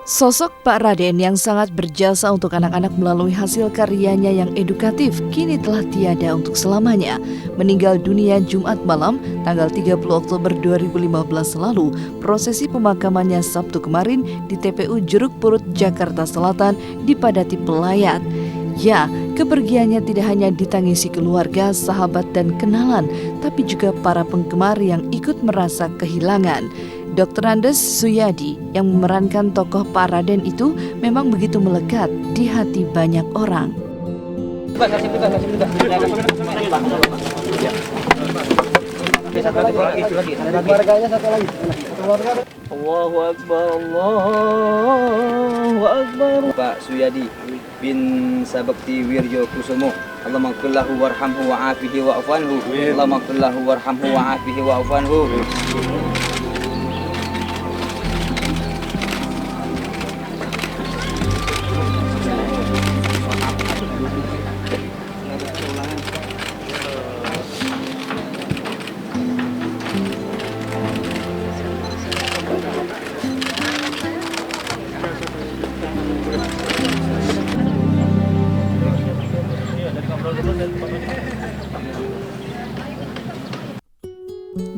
Sosok Pak Raden yang sangat berjasa untuk anak-anak melalui hasil karyanya yang edukatif kini telah tiada untuk selamanya. Meninggal dunia Jumat malam tanggal 30 Oktober 2015 lalu. Prosesi pemakamannya Sabtu kemarin di TPU Jeruk Purut, Jakarta Selatan dipadati pelayat. Ya, kepergiannya tidak hanya ditangisi keluarga, sahabat dan kenalan, tapi juga para penggemar yang ikut merasa kehilangan. Dr. Andes Suyadi yang memerankan tokoh Pak Raden itu memang begitu melekat di hati banyak orang. Allahu Akbar, Allahu Akbar. Pak Suyadi bin Sabakti Wirjo Kusumo. Allahumma qillahu warhamhu wa'afihi wa'afanhu. Allahumma qillahu warhamhu wa'afihi wa'afanhu.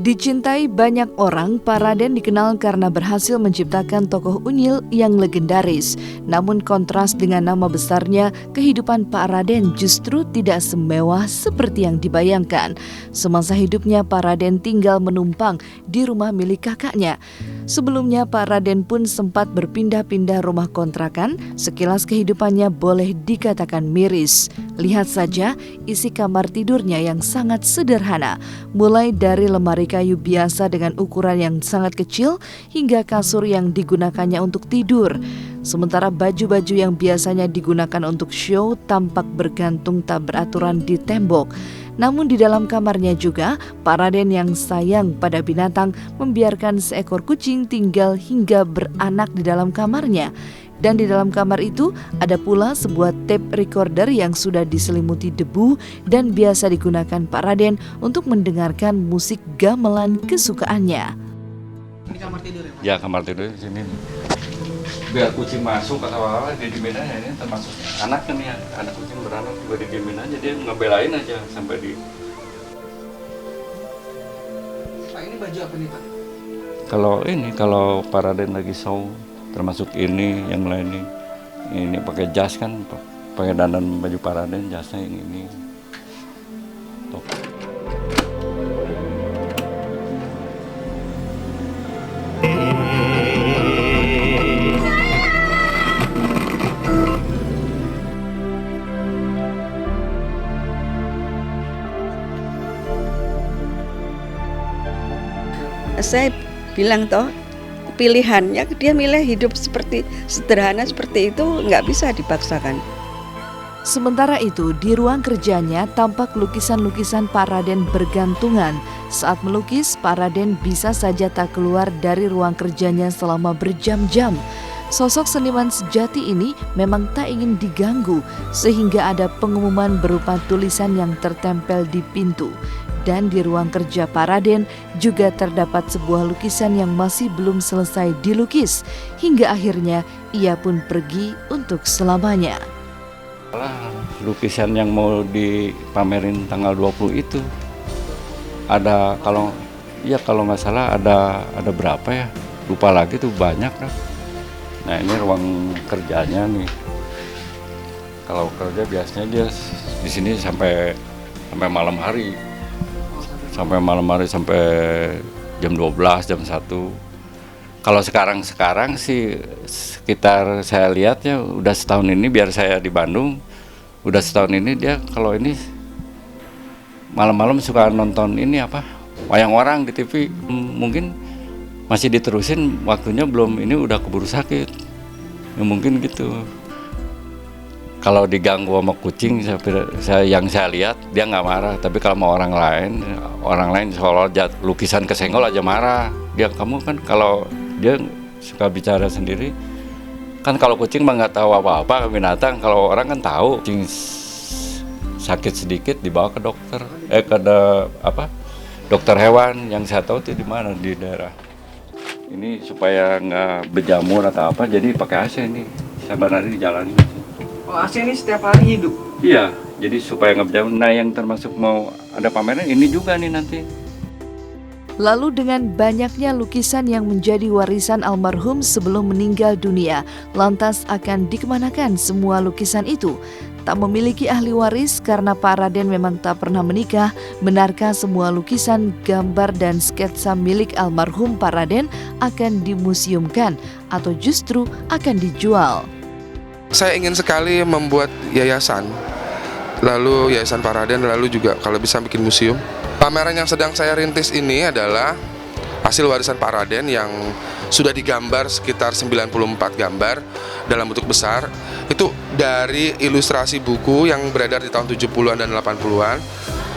Dicintai banyak orang, Pak Raden dikenal karena berhasil menciptakan tokoh unyil yang legendaris. Namun kontras dengan nama besarnya, kehidupan Pak Raden justru tidak semewah seperti yang dibayangkan. Semasa hidupnya Pak Raden tinggal menumpang di rumah milik kakaknya. Sebelumnya Pak Raden pun sempat berpindah-pindah rumah kontrakan. Sekilas kehidupannya boleh dikatakan miris. Lihat saja isi kamar tidurnya yang sangat sederhana, mulai dari lemari kayu biasa dengan ukuran yang sangat kecil hingga kasur yang digunakannya untuk tidur. Sementara baju-baju yang biasanya digunakan untuk show tampak bergantung tak beraturan di tembok. Namun di dalam kamarnya juga, Pak Raden yang sayang pada binatang membiarkan seekor kucing tinggal hingga beranak di dalam kamarnya. Dan di dalam kamar itu ada pula sebuah tape recorder yang sudah diselimuti debu dan biasa digunakan Pak Raden untuk mendengarkan musik gamelan kesukaannya. Ini kamar tidur ya, Pak? Ya, kamar tidur di sini. Biar kucing masuk atau apa didiemin aja, ini termasuk anaknya nih, anak kucing beranak juga didiemin aja, dia ngebelain aja sampai di. Pak, ini baju apa nih, Pak? Kalau Pak Raden lagi show, termasuk ini yang lain ini pakai jas kan, pakai dandan baju Pak Raden, jasnya yang ini. Tuh. Saya bilang toh pilihannya dia milih hidup seperti sederhana seperti itu nggak bisa dipaksakan. Sementara itu, di ruang kerjanya tampak lukisan-lukisan Pak Raden bergantungan. Saat melukis, Pak Raden bisa saja tak keluar dari ruang kerjanya selama berjam-jam. Sosok seniman sejati ini memang tak ingin diganggu, sehingga ada pengumuman berupa tulisan yang tertempel di pintu. Dan di ruang kerja Pak Raden juga terdapat sebuah lukisan yang masih belum selesai dilukis. Hingga akhirnya ia pun pergi untuk selamanya. Lukisan yang mau dipamerin tanggal 20 itu ada kalau nggak salah ada berapa ya, lupa lagi tuh, banyak kan. Nah ini ruang kerjanya nih. Kalau kerja biasanya dia di sini sampai malam hari, sampai jam 12, jam 1. Kalau sekarang sih sekitar saya lihat ya udah setahun ini, biar saya di Bandung, udah setahun ini dia kalau ini malam-malam suka nonton ini wayang orang di TV. Mungkin masih diterusin, waktunya belum, ini udah keburu sakit. Ya mungkin gitu. Kalau diganggu sama kucing, yang saya lihat dia nggak marah, tapi kalau sama orang lain soal lukisan kesenggol aja marah. Kamu kan kalau dia suka bicara sendiri, kan kalau kucing mah nggak tahu apa-apa, binatang. Kalau orang kan tahu. Kucing sakit sedikit dibawa ke dokter, dokter hewan. Yang saya tahu itu di mana, di daerah Ini supaya nggak berjamur atau apa, jadi pakai AC ini. Saya hari di jalan. Oh, AC ini setiap hari hidup. Iya, jadi supaya nggak berjamur. Nah, yang termasuk mau ada pameran ini juga nih nanti. Lalu dengan banyaknya lukisan yang menjadi warisan almarhum sebelum meninggal dunia, lantas akan dikemanakan semua lukisan itu? Tak memiliki ahli waris karena Pak Raden memang tak pernah menikah, benarkah semua lukisan, gambar, dan sketsa milik almarhum Pak Raden akan dimuseumkan atau justru akan dijual? Saya ingin sekali membuat yayasan, lalu yayasan Pak Raden, lalu juga kalau bisa bikin museum. Pameran yang sedang saya rintis ini adalah hasil warisan Pak Raden yang sudah digambar sekitar 94 gambar dalam bentuk besar. Itu dari ilustrasi buku yang beredar di tahun 70-an dan 80-an.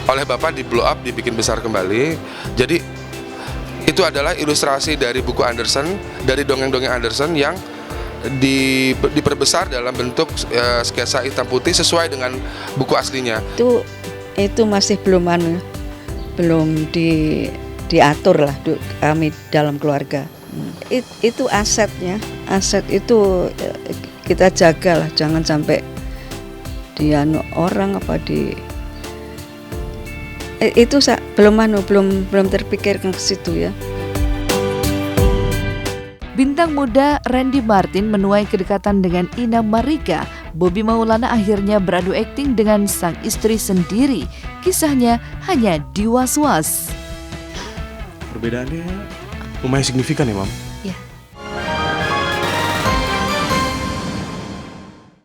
Oleh Bapak di blow up, dibikin besar kembali. Jadi itu adalah ilustrasi dari buku Andersen, dari dongeng-dongeng Andersen yang diperbesar dalam bentuk sketsa hitam putih sesuai dengan buku aslinya. Itu masih belum diatur lah kami dalam keluarga. Itu asetnya, aset itu kita jaga lah, jangan sampai orang apa itu belum terpikirkan ke situ ya. Bintang muda Randy Martin menuai kedekatan dengan Ina Marika. Bobby Maulana akhirnya beradu akting dengan sang istri sendiri. Kisahnya hanya di Was-Was. Perbedaannya lumayan signifikan ya, Mam.